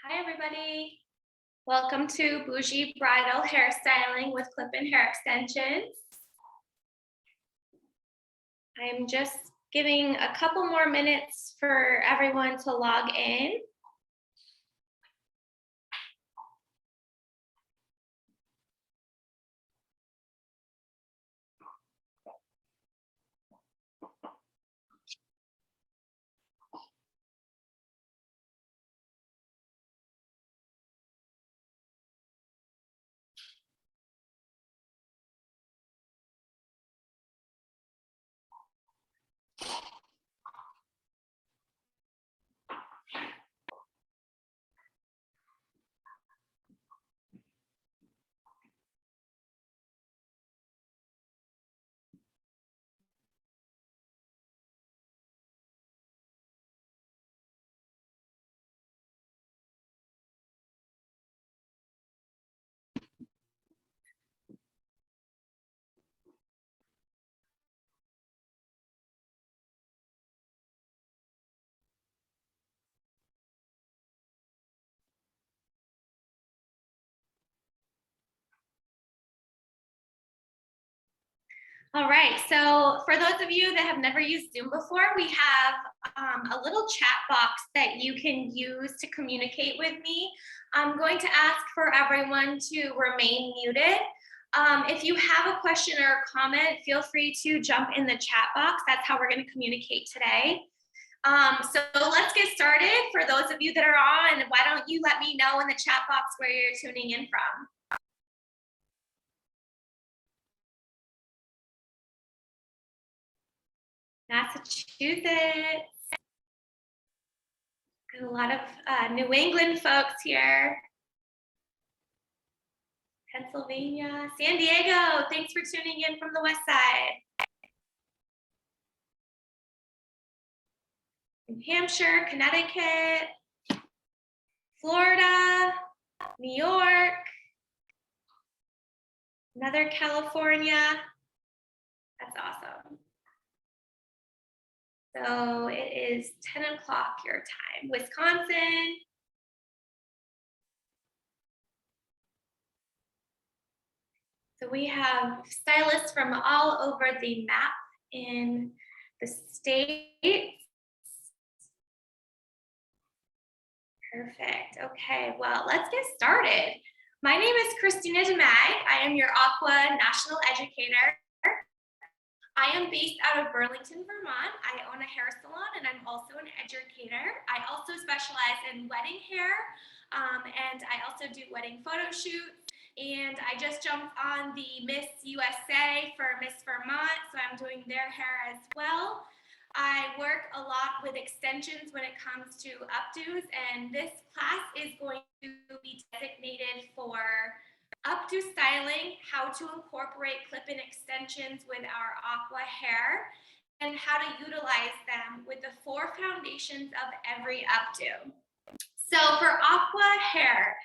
Hi, everybody. Welcome to Boujee Bridal Hairstyling with clip-in hair extensions. I'm just giving a couple more minutes for everyone to log in. All right, so for those of you that have never used Zoom before, we have a little chat box that you can use to communicate with me. I'm going to ask for everyone to remain muted. If you have a question or a comment, feel free to jump in the chat box. That's how we're going to communicate today. So let's get started. For those of you that are on, why don't you let me know in the chat box where you're tuning in from? Massachusetts. Got a lot of New England folks here. Pennsylvania, San Diego, thanks for tuning in from the west side. New Hampshire, Connecticut, Florida, New York, another California. That's awesome. So it is 10 o'clock your time. Wisconsin. So we have stylists from all over the map in the states. Perfect. Okay, well, let's get started. My name is Christina DeMage. I am your AQUA National Educator. I am based out of Burlington, Vermont. I own a hair salon and I'm also an educator. I also specialize in wedding hair and I also do wedding photo shoots. And I just jumped on the Miss USA for Miss Vermont, so I'm doing their hair as well. I work a lot with extensions when it comes to updos, and this class is going to be designated for updo styling, how to incorporate clip-in extensions with our AQUA hair, and how to utilize them with the 4 foundations of every updo. So for AQUA hair,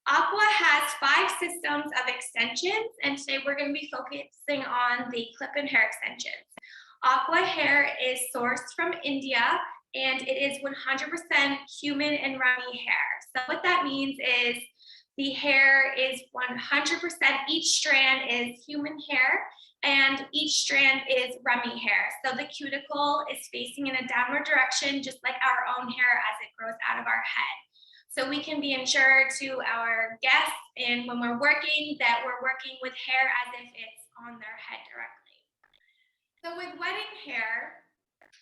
AQUA has 5 systems of extensions, and today we're going to be focusing on the clip-in hair extensions. AQUA hair is sourced from India, and it is 100% human and rummy hair. So what that means is the hair is 100%, each strand is human hair, and each strand is rummy hair. So the cuticle is facing in a downward direction, just like our own hair as it grows out of our head. So we can be ensured to our guests, and when we're working, that we're working with hair as if it's on their head directly. So with wedding hair,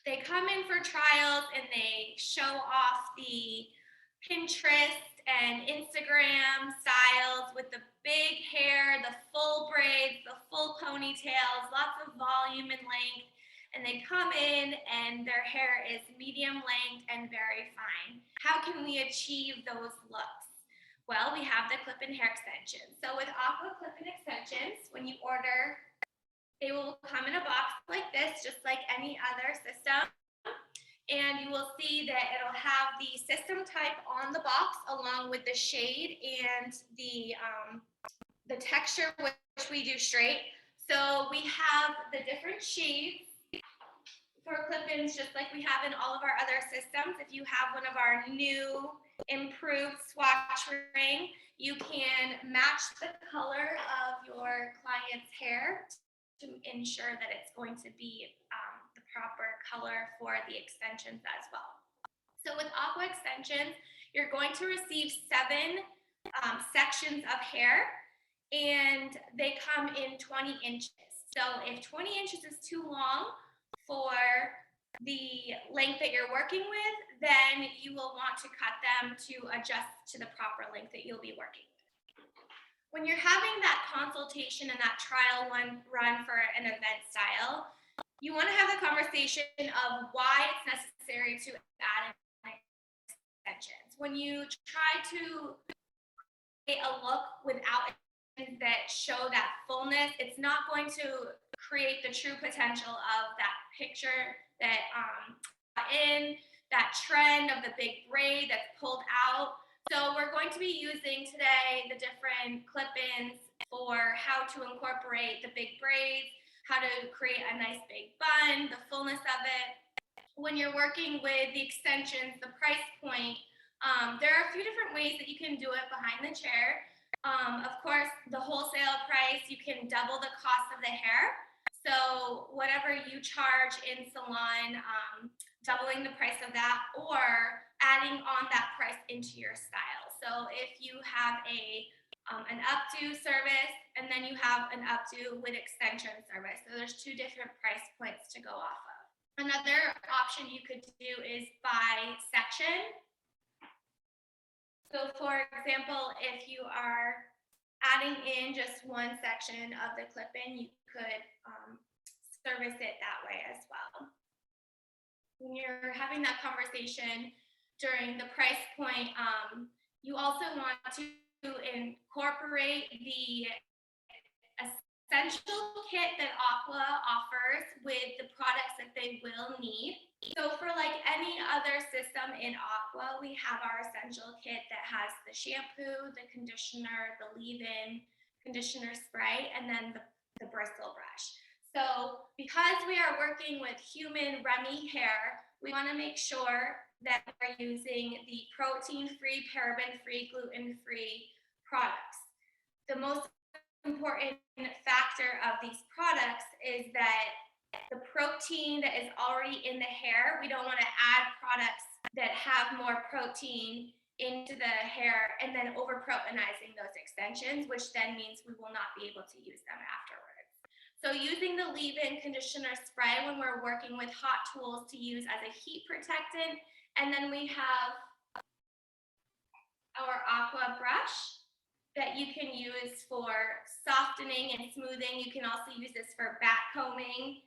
they come in for trials and they show off the Pinterest and Instagram styles with the big hair, the full braids, the full ponytails, lots of volume and length. And they come in and their hair is medium length and very fine. How can we achieve those looks? Well, we have the clip-in hair extensions. So with AQUA clip-in extensions, when you order, they will come in a box like this, just like any other system. And you will see that it'll have the system type on the box along with the shade and the texture, which we do straight. So we have the different shades for clip-ins, just like we have in all of our other systems. If you have one of our new improved swatching. You can match the color of your client's hair to ensure that it's going to be the proper color for the extensions as well. So with AQUA extensions, you're going to receive 7 sections of hair, and they come in 20 inches. So if 20 inches is too long for the length that you're working with, then you will want to cut them to adjust to the proper length that you'll be working with. When you're having that consultation and that trial run for an event style, you want to have the conversation of why it's necessary to add extensions. When you try to create a look without that show that fullness, it's not going to create the true potential of that picture that in that trend of the big braid that's pulled out. So we're going to be using today the different clip-ins for how to incorporate the big braids, how to create a nice big bun, the fullness of it. When you're working with the extensions, the price point, there are a few different ways that you can do it behind the chair. Of course, the wholesale price, you can double the cost of the hair. So whatever you charge in salon, doubling the price of that or adding on that price into your style. So if you have an updo service and then you have an updo with extension service, so there's 2 different price points to go off of. Another option you could do is by section. So for example, if you are adding in just one section of the clip-in, you could service it that way as well. When you're having that conversation during the price point, you also want to incorporate the essential kit that AQUA offers with the products that they will need. So for like any other system in AQUA, we have our essential kit that has the shampoo, the conditioner, the leave-in conditioner spray, and then the bristle brush. So because we are working with human Remy hair, we want to make sure that we're using the protein-free, paraben-free, gluten-free products. The most important factor of these products is that the protein that is already in the hair, we don't want to add products that have more protein into the hair and then over-proteinizing those extensions, which then means we will not be able to use them afterwards. So using the leave-in conditioner spray when we're working with hot tools to use as a heat protectant, and then we have our AQUA brush that you can use for softening and smoothing. You can also use this for back combing.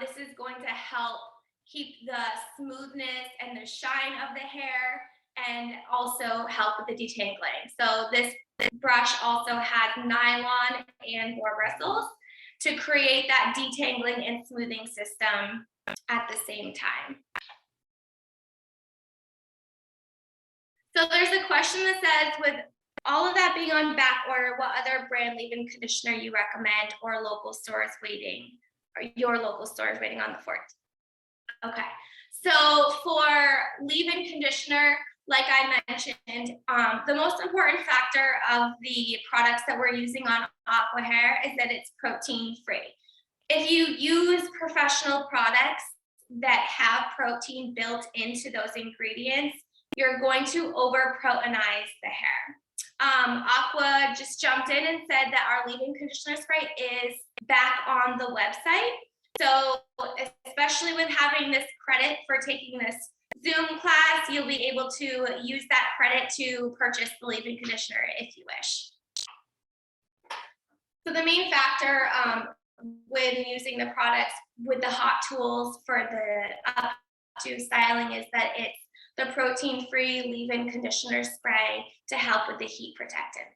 This is going to help keep the smoothness and the shine of the hair and also help with the detangling. So this brush also has nylon and boar bristles to create that detangling and smoothing system at the same time. So there's a question that says, with all of that being on back order, what other brand leave-in conditioner you recommend or local stores waiting, or your local stores waiting on the fort? Okay, so for leave-in conditioner, like I mentioned, the most important factor of the products that we're using on AQUA hair is that it's protein-free. If you use professional products that have protein built into those ingredients, you're going to over-proteinize the hair. AQUA just jumped in and said that our leave-in conditioner spray is back on the website. So especially with having this credit for taking this Zoom class, you'll be able to use that credit to purchase the leave-in conditioner if you wish. So the main factor when using the products with the hot tools for the updo styling is that it's the protein-free leave-in conditioner spray to help with the heat protectant.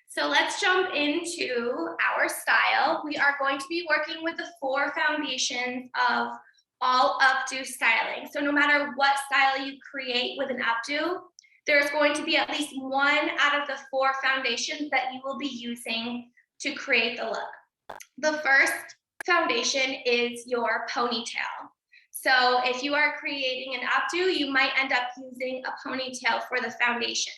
So let's jump into our style. We are going to be working with the 4 foundations of all updo styling. So no matter what style you create with an updo, there's going to be at least 1 out of the 4 foundations that you will be using to create the look. The first foundation is your ponytail. So if you are creating an updo, you might end up using a ponytail for the foundation.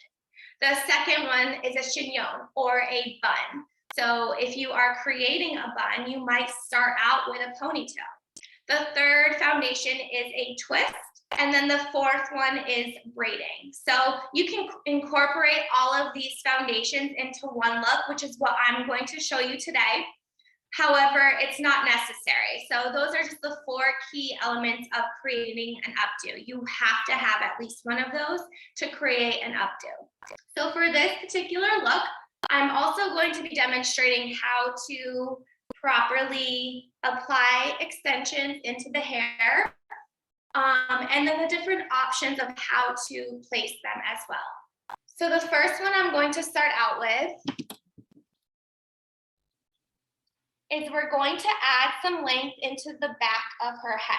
The second one is a chignon or a bun. So if you are creating a bun, you might start out with a ponytail. The third foundation is a twist. And then the fourth one is braiding. So you can incorporate all of these foundations into one look, which is what I'm going to show you today. However, it's not necessary. So those are just the 4 key elements of creating an updo. You have to have at least one of those to create an updo. So for this particular look, I'm also going to be demonstrating how to properly apply extensions into the hair, and then the different options of how to place them as well. So the first one I'm going to start out with is we're going to add some length into the back of her head.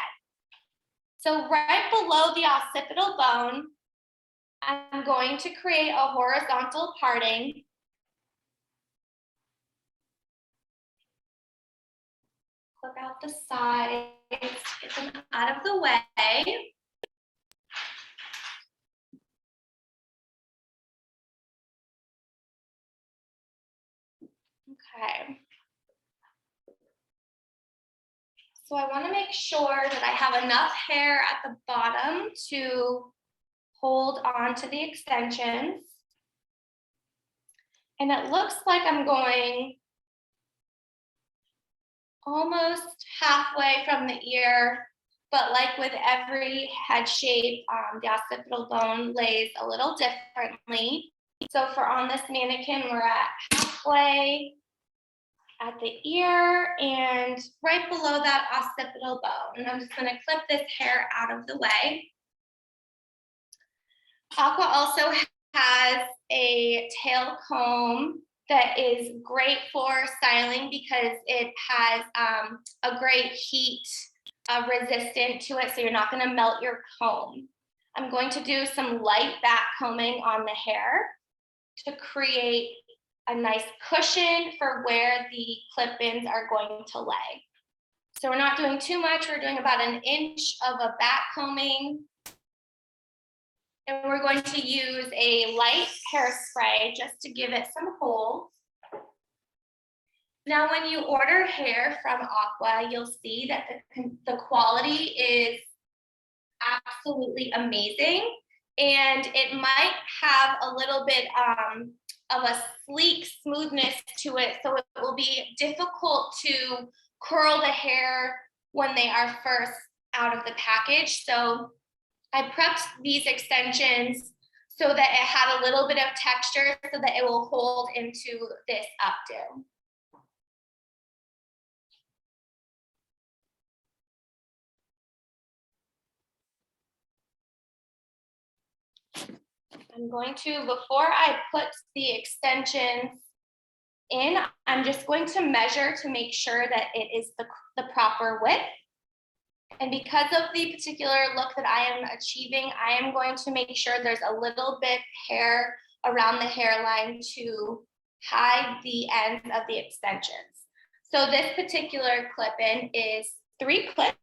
So right below the occipital bone, I'm going to create a horizontal parting. Clip out the sides, get them out of the way. Okay. So I want to make sure that I have enough hair at the bottom to hold on to the extensions. And it looks like I'm going almost halfway from the ear, but like with every head shape, the occipital bone lays a little differently. So for on this mannequin, we're at halfway at the ear and right below that occipital bone. And I'm just going to clip this hair out of the way. Aqua also has a tail comb that is great for styling because it has a great heat resistant to it, so you're not going to melt your comb. I'm going to do some light back combing on the hair to create a nice cushion for where the clip-ins are going to lay. So we're not doing too much, we're doing about 1 inch of a back combing. And we're going to use a light hairspray just to give it some hold. Now, when you order hair from Aqua, you'll see that the quality is absolutely amazing. And it might have a little bit of a sleek smoothness to it. So it will be difficult to curl the hair when they are first out of the package. So I prepped these extensions so that it had a little bit of texture so that it will hold into this updo. I'm going to, before I put the extensions in, I'm just going to measure to make sure that it is the proper width. And because of the particular look that I am achieving, I am going to make sure there's a little bit hair around the hairline to hide the ends of the extensions. So this particular clip-in is 3 clips.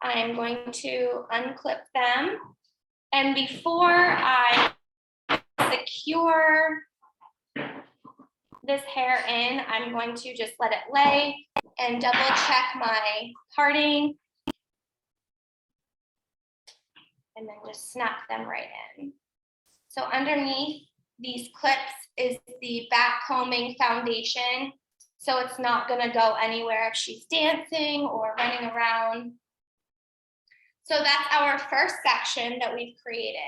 I am going to unclip them. And before I secure this hair in, I'm going to just let it lay and double check my parting and then just snap them right in. So underneath these clips is the back combing foundation. So it's not gonna go anywhere if she's dancing or running around. So that's our first section that we've created.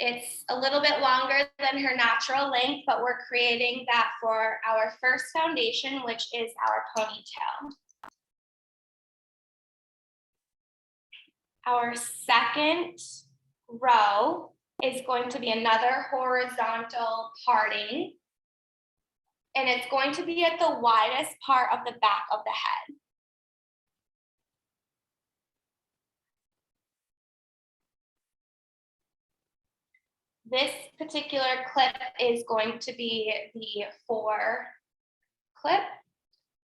It's a little bit longer than her natural length, but we're creating that for our first foundation, which is our ponytail. Our second row is going to be another horizontal parting, and it's going to be at the widest part of the back of the head. This particular clip is going to be the 4 clip.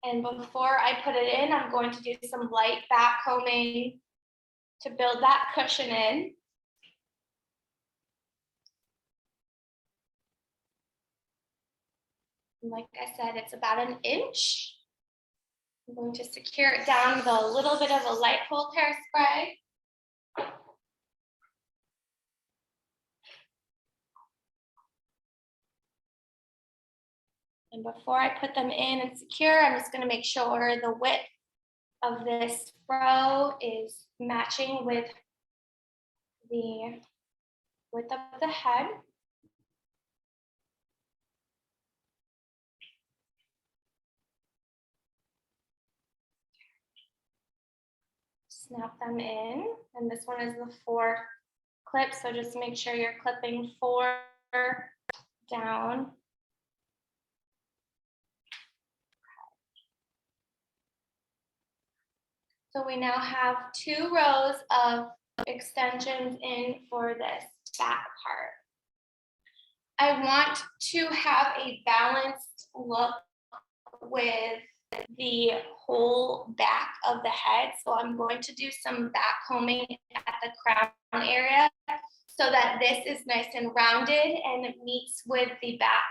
And before I put it in, I'm going to do some light back combing to build that cushion in. And like I said, it's about an inch. I'm going to secure it down with a little bit of a light hold hairspray. And before I put them in and secure, I'm just going to make sure the width of this fro is matching with the width of the head. Snap them in, and this one is the 4 clip, so just make sure you're clipping 4 down. So we now have 2 rows of extensions in for this back part. I want to have a balanced look with the whole back of the head. So I'm going to do some back combing at the crown area so that this is nice and rounded and it meets with the back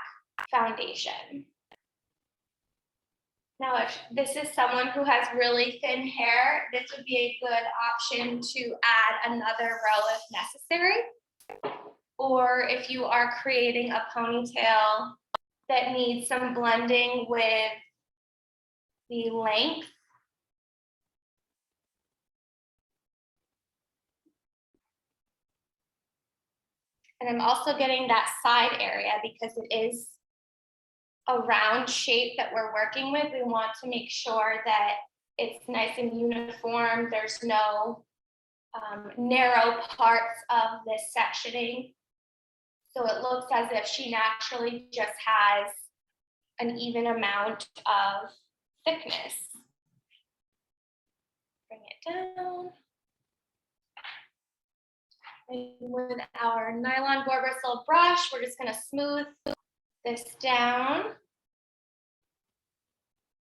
foundation. Now, if this is someone who has really thin hair, this would be a good option to add another row if necessary. Or if you are creating a ponytail that needs some blending with the length. And I'm also getting that side area because it is a round shape that we're working with. We want to make sure that it's nice and uniform. There's no narrow parts of this sectioning. So it looks as if she naturally just has an even amount of thickness. Bring it down. And with our nylon boar bristle brush, we're just going to smooth this down.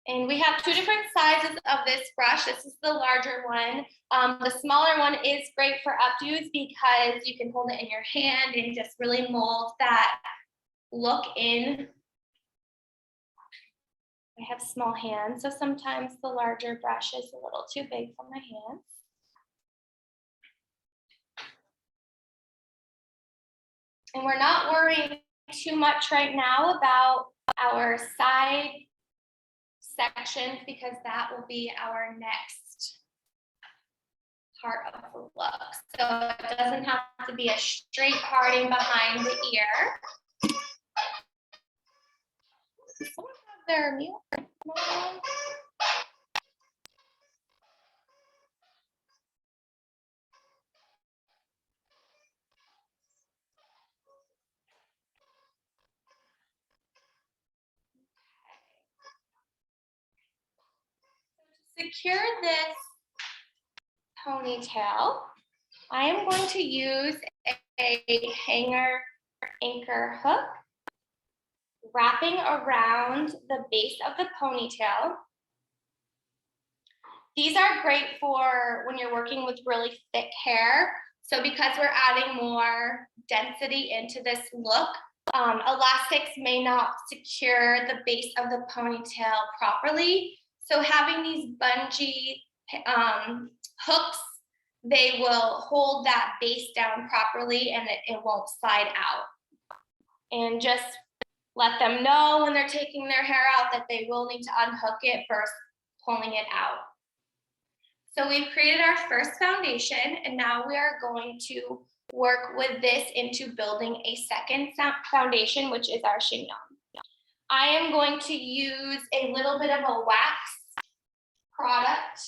And we have 2 different sizes of this brush. This is the larger one. The smaller one is great for updos because you can hold it in your hand and just really mold that look in. I have small hands, so sometimes the larger brush is a little too big for my hands. And we're not worrying too much right now about our side sections because that will be our next part of the look. So it doesn't have to be a straight parting behind the ear. Does someone have their mute on? To secure this ponytail, I am going to use a hanger anchor hook, wrapping around the base of the ponytail. These are great for when you're working with really thick hair. So because we're adding more density into this look, elastics may not secure the base of the ponytail properly. So having these bungee hooks, they will hold that base down properly and it won't slide out. And just let them know when they're taking their hair out that they will need to unhook it first, pulling it out. So we've created our first foundation, and now we are going to work with this into building a second foundation, which is our chignon. I am going to use a little bit of a wax product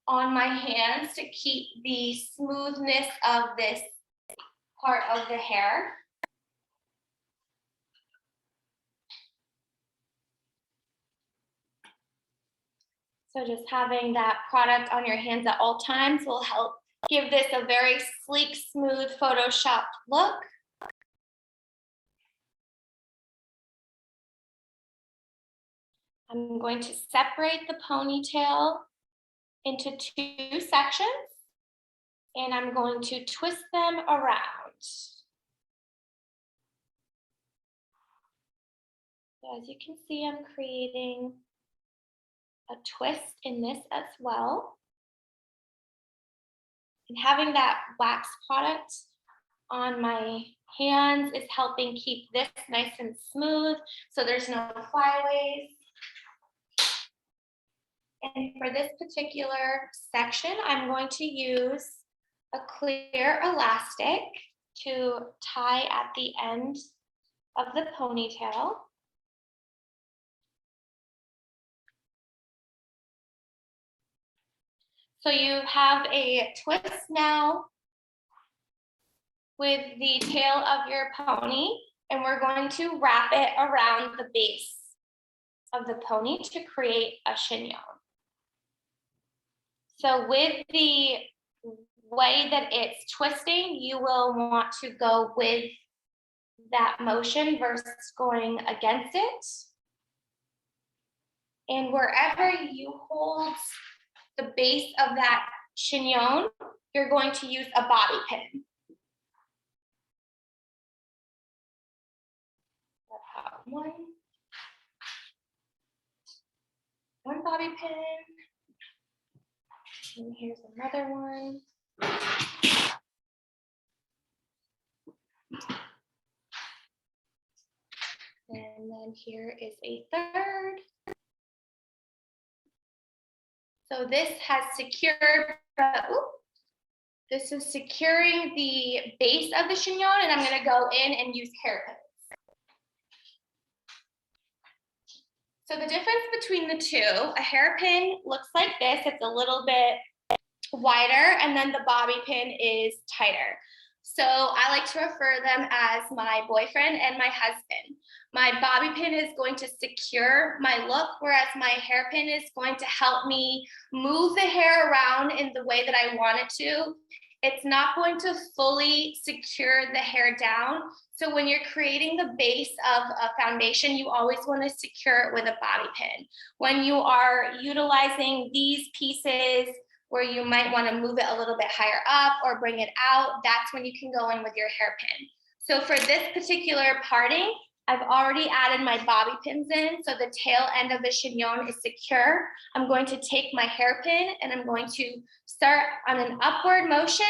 on my hands to keep the smoothness of this part of the hair. So just having that product on your hands at all times will help give this a very sleek, smooth, photoshopped look. I'm going to separate the ponytail into 2 sections, and I'm going to twist them around. So as you can see, I'm creating a twist in this as well. And having that wax product on my hands is helping keep this nice and smooth so there's no flyaways. And for this particular section, I'm going to use a clear elastic to tie at the end of the ponytail. So you have a twist now with the tail of your pony, and we're going to wrap it around the base of the pony to create a chignon. So with the way that it's twisting, you will want to go with that motion versus going against it. And wherever you hold the base of that chignon, you're going to use a bobby pin. One bobby pin. And here's another one. And then here is a third. So this has secured, this is securing the base of the chignon, and I'm gonna go in and use hairpins. So the difference between the two, a hairpin looks like this. It's a little bit wider, and then the bobby pin is tighter. So I like to refer them as my boyfriend and my husband. My bobby pin is going to secure my look, whereas my hairpin is going to help me move the hair around in the way that I want it to. It's not going to fully secure the hair down. So when you're creating the base of a foundation, you always want to secure it with a bobby pin. When you are utilizing these pieces where you might want to move it a little bit higher up or bring it out, that's when you can go in with your hairpin. So for this particular parting, I've already added my bobby pins in, so the tail end of the chignon is secure. I'm going to take my hairpin and I'm going to start on an upward motion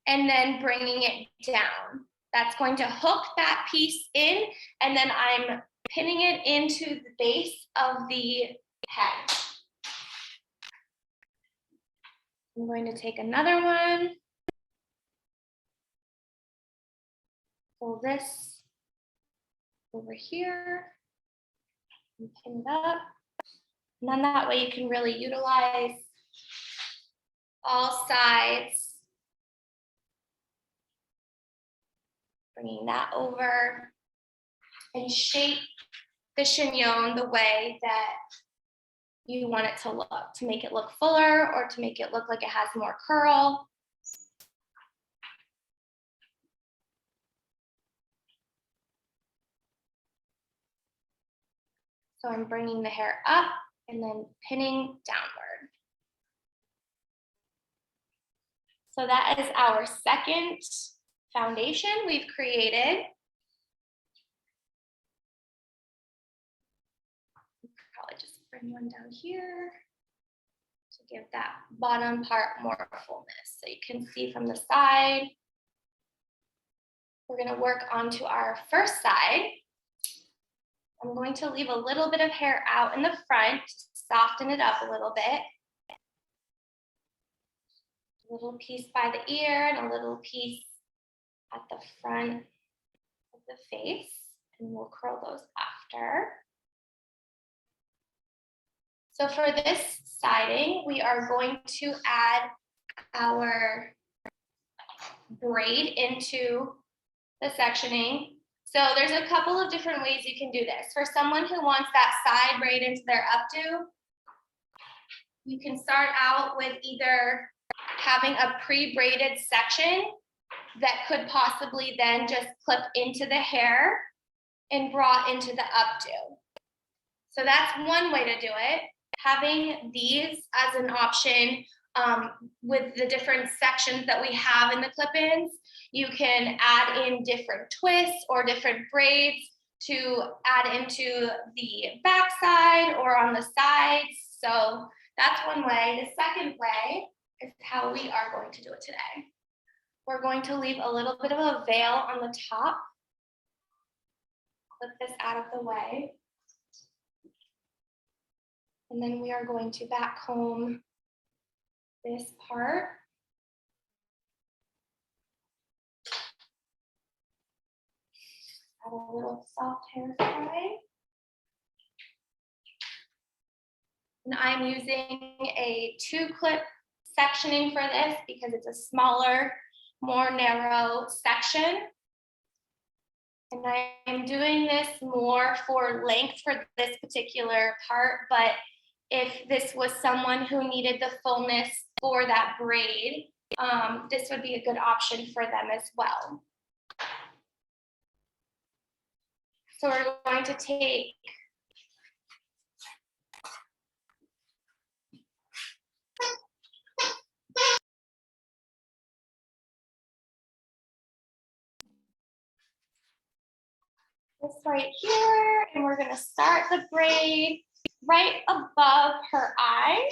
and then bringing it down. That's going to hook that piece in, and then I'm pinning it into the base of the head. I'm going to take another one. Pull this over here and pin it up. And then that way you can really utilize all sides. Bringing that over and shape the chignon the way that you want it to look, to make it look fuller or to make it look like it has more curl. So I'm bringing the hair up and then pinning downward. So that is our second foundation we've created. Probably just bring one down here to give that bottom part more fullness. So you can see from the side. We're going to work onto our first side. I'm going to leave a little bit of hair out in the front, soften it up a little bit. A little piece by the ear and a little piece at the front of the face, and we'll curl those after. So for this siding, we are going to add our braid into the sectioning. So there's a couple of different ways you can do this. For someone who wants that side braid into their updo, you can start out with either having a pre-braided section that could possibly then just clip into the hair and brought into the updo. So that's one way to do it. Having these as an option with the different sections that we have in the clip-ins, you can add in different twists or different braids to add into the back side or on the sides. So that's one way. The second way is how we are going to do it today. We're going to leave a little bit of a veil on the top. Clip this out of the way. And then we are going to back comb this part. Add a little soft hairspray. And I'm using a 2-clip sectioning for this because it's a smaller, more narrow section. And I am doing this more for length for this particular part, but if this was someone who needed the fullness for that braid, this would be a good option for them as well. So we're going to take this right here, and we're going to start the braid right above her eye.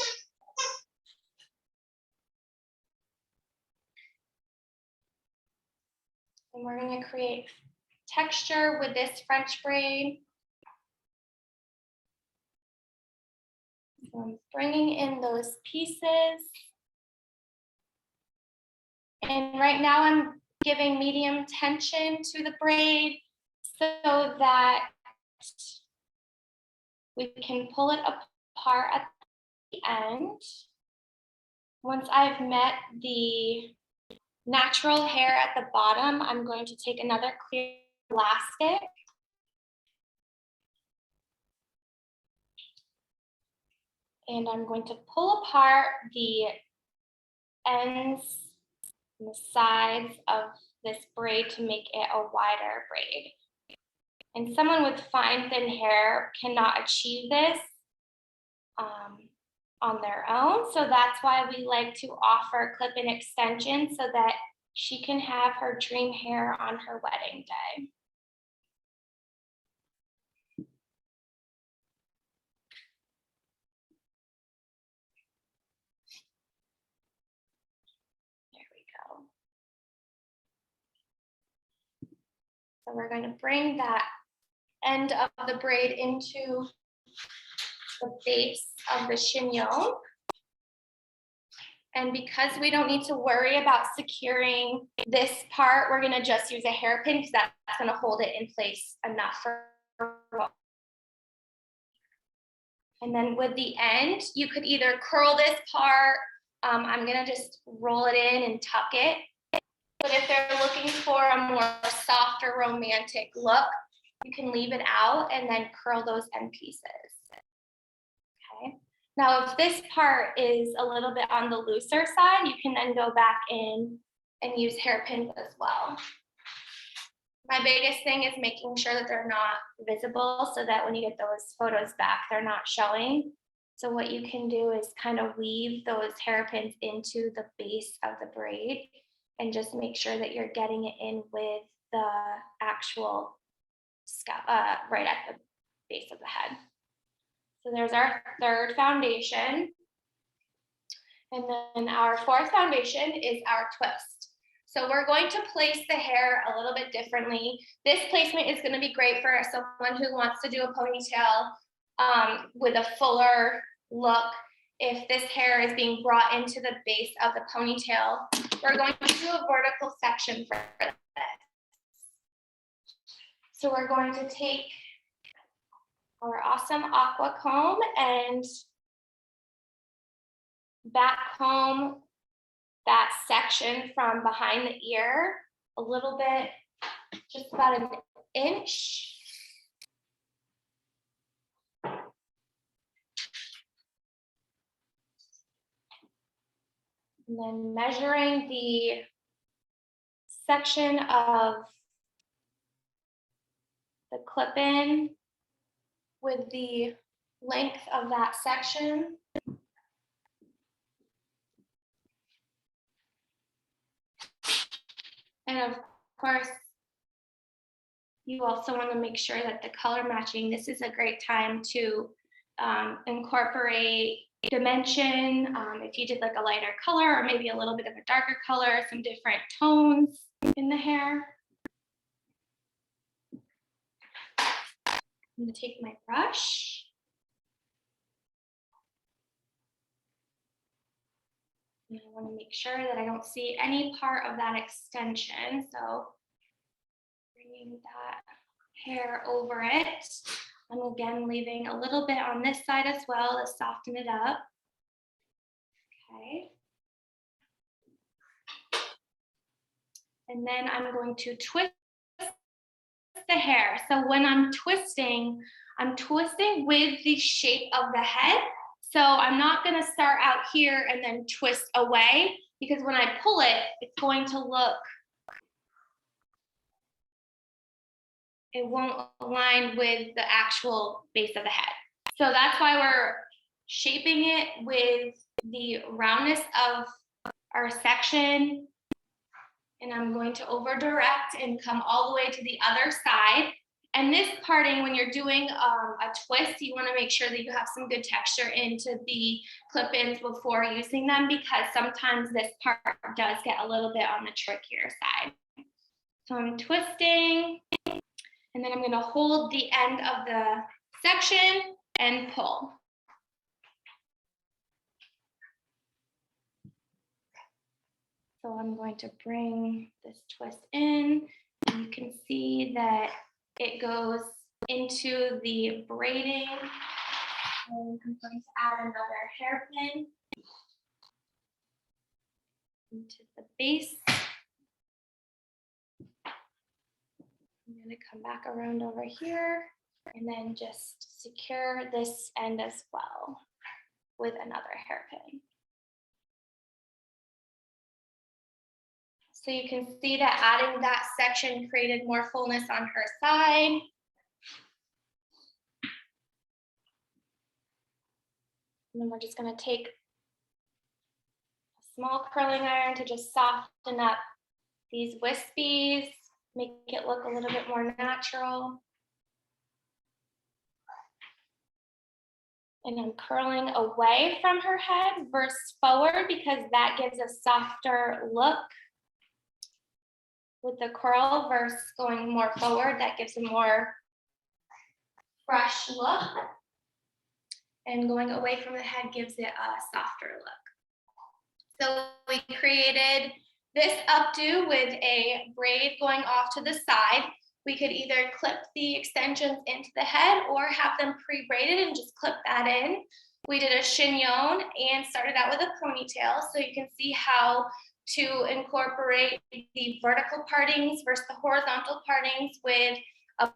And we're going to create texture with this French braid. So I'm bringing in those pieces. And right now I'm giving medium tension to the braid so that we can pull it apart at the end. Once I've met the natural hair at the bottom, I'm going to take another clear elastic and I'm going to pull apart the ends and the sides of this braid to make it a wider braid. And someone with fine, thin hair cannot achieve this on their own. So that's why we like to offer clip-in extensions so that she can have her dream hair on her wedding day. There we go. So we're going to bring that end of the braid into the base of the chignon. And because we don't need to worry about securing this part, we're gonna just use a hairpin because that's gonna hold it in place enough for. And then with the end, you could either curl this part, I'm gonna just roll it in and tuck it. But if they're looking for a more softer, romantic look, you can leave it out and then curl those end pieces. Okay. Now, if this part is a little bit on the looser side, you can then go back in and use hairpins as well. My biggest thing is making sure that they're not visible so that when you get those photos back, they're not showing. So what you can do is kind of weave those hairpins into the base of the braid and just make sure that you're getting it in with the actual scalp, right at the base of the head. So there's our third foundation. And then our fourth foundation is our twist. So we're going to place the hair a little bit differently. This placement is going to be great for someone who wants to do a ponytail with a fuller look. If this hair is being brought into the base of the ponytail, we're going to do a vertical section for this. So we're going to take our awesome aqua comb and back comb that section from behind the ear a little bit, just about an inch. And then measuring the section of the clip-in with the length of that section. And of course, you also want to make sure that the color matching, this is a great time to incorporate dimension. If you did like a lighter color or maybe a little bit of a darker color, some different tones in the hair. I'm going to take my brush. And I want to make sure that I don't see any part of that extension. So bringing that hair over it. And again, leaving a little bit on this side as well to soften it up. Okay. And then I'm going to twist the hair. So when I'm twisting with the shape of the head. So I'm not going to start out here and then twist away, because when I pull it, it's going to look, it won't align with the actual base of the head. So that's why we're shaping it with the roundness of our section. And I'm going to over direct and come all the way to the other side. And this parting, when you're doing a twist, you want to make sure that you have some good texture into the clip-ins before using them, because sometimes this part does get a little bit on the trickier side. So I'm twisting, and then I'm going to hold the end of the section and pull. So I'm going to bring this twist in, and you can see that it goes into the braiding. And I'm going to add another hairpin into the base. I'm going to come back around over here and then just secure this end as well with another hairpin. So you can see that adding that section created more fullness on her side. And then we're just going to take a small curling iron to just soften up these wispies, make it look a little bit more natural. And I'm curling away from her head versus forward, because that gives a softer look. With the curl versus going more forward, that gives a more fresh look. And going away from the head gives it a softer look. So we created this updo with a braid going off to the side. We could either clip the extensions into the head or have them pre-braided and just clip that in. We did a chignon and started out with a ponytail, so you can see how to incorporate the vertical partings versus the horizontal partings with a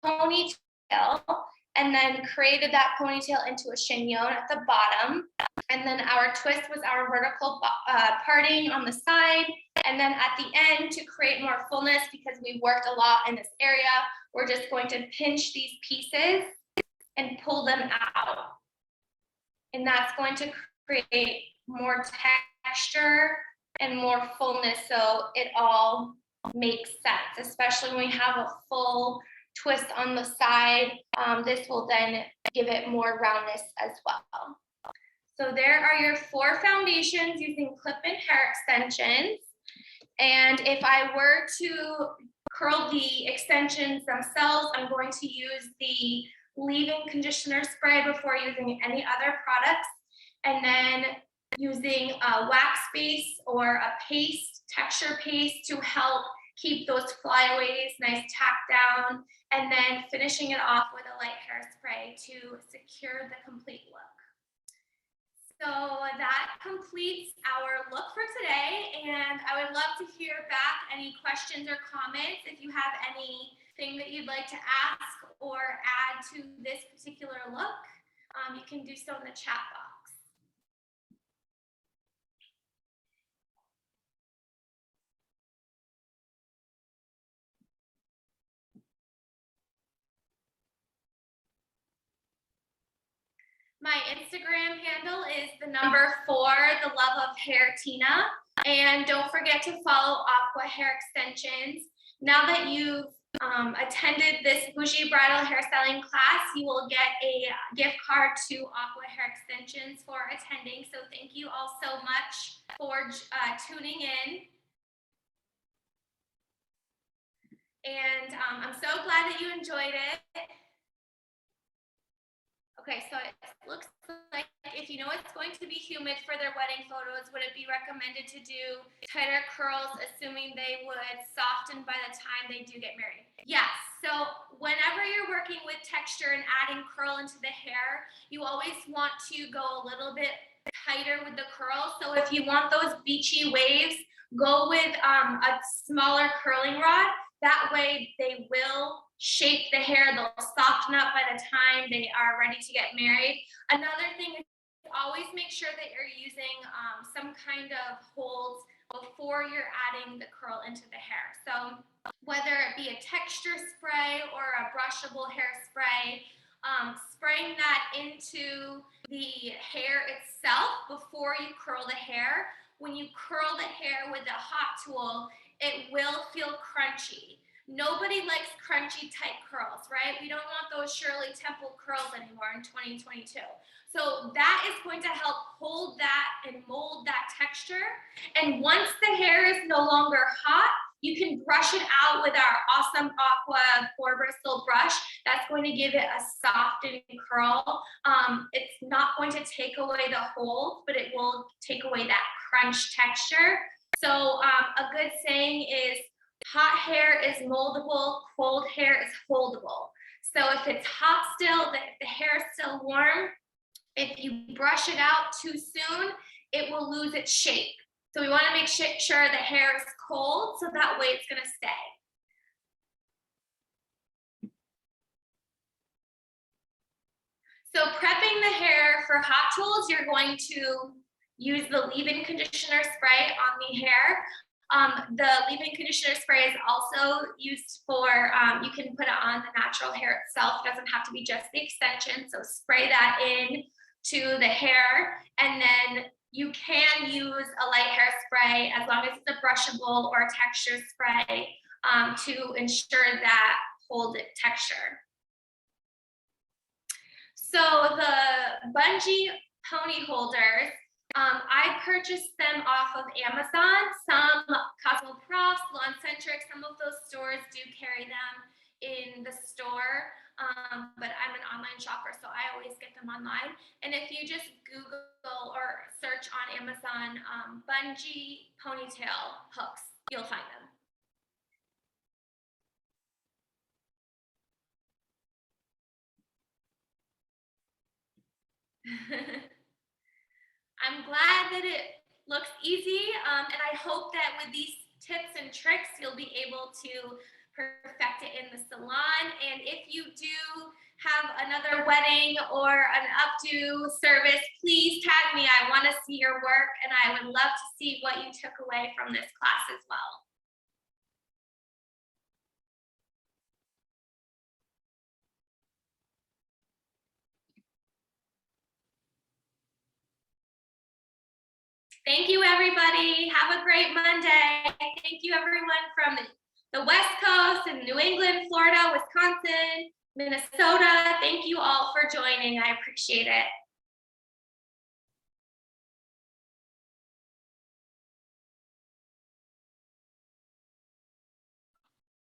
ponytail, and then created that ponytail into a chignon at the bottom. And then our twist was our vertical parting on the side. And then at the end, to create more fullness, because we worked a lot in this area, we're just going to pinch these pieces and pull them out. And that's going to create more texture and more fullness, so it all makes sense, especially when we have a full twist on the side. This will then give it more roundness as well. So there are your 4 foundations using clip-in hair extensions. And if I were to curl the extensions themselves, I'm going to use the leave-in conditioner spray before using any other products. And then using a wax base or a paste, texture paste, to help keep those flyaways nice tacked down, and then finishing it off with a light hairspray to secure the complete look. So that completes our look for today, and I would love to hear back any questions or comments. If you have anything that you'd like to ask or add to this particular look, you can do so in the chat box. My Instagram handle is the number 4, the love of hair, Tina. And don't forget to follow AQUA Hair Extensions. Now that you've attended this Boujee Bridal hairstyling class, you will get a gift card to AQUA Hair Extensions for attending. So thank you all so much for tuning in. And I'm so glad that you enjoyed it. Okay, so it looks like if you know it's going to be humid for their wedding photos, would it be recommended to do tighter curls, assuming they would soften by the time they do get married? Yes, so whenever you're working with texture and adding curl into the hair, you always want to go a little bit tighter with the curl. So if you want those beachy waves, go with a smaller curling rod. That way they will shape the hair, they'll soften up by the time they are ready to get married. Another thing is always make sure that you're using some kind of holds before you're adding the curl into the hair. So whether it be a texture spray or a brushable hairspray, spraying that into the hair itself before you curl the hair. When you curl the hair with a hot tool, it will feel crunchy. Nobody likes crunchy tight curls, right? We don't want those Shirley Temple curls anymore in 2022. So that is going to help hold that and mold that texture. And once the hair is no longer hot, you can brush it out with our awesome AQUA 4-bristle brush. That's going to give it a softened curl. It's not going to take away the hold, but it will take away that crunch texture. So a good saying is, hot hair is moldable, cold hair is holdable. So if it's hot still, the hair is still warm, if you brush it out too soon, it will lose its shape. So we want to make sure the hair is cold, so that way it's going to stay. So prepping the hair for hot tools, you're going to use the leave-in conditioner spray on the hair. The leave-in conditioner spray is also used for, you can put it on the natural hair itself. It doesn't have to be just the extension. So spray that in to the hair, and then you can use a light hairspray as long as it's a brushable or a texture spray to ensure that hold texture. So the bungee pony holders, I purchased them off of Amazon. Some Cosmoprof, Saloncentric, some of those stores do carry them in the store, but I'm an online shopper, so I always get them online. And if you just Google or search on Amazon bungee ponytail hooks, you'll find them. I'm glad that it looks easy, and I hope that with these tips and tricks, you'll be able to perfect it in the salon. And if you do have another wedding or an updo service, please tag me. I want to see your work, and I would love to see what you took away from this class as well. Thank you, everybody. Have a great Monday. Thank you, everyone from the West Coast and New England, Florida, Wisconsin, Minnesota. Thank you all for joining. I appreciate it.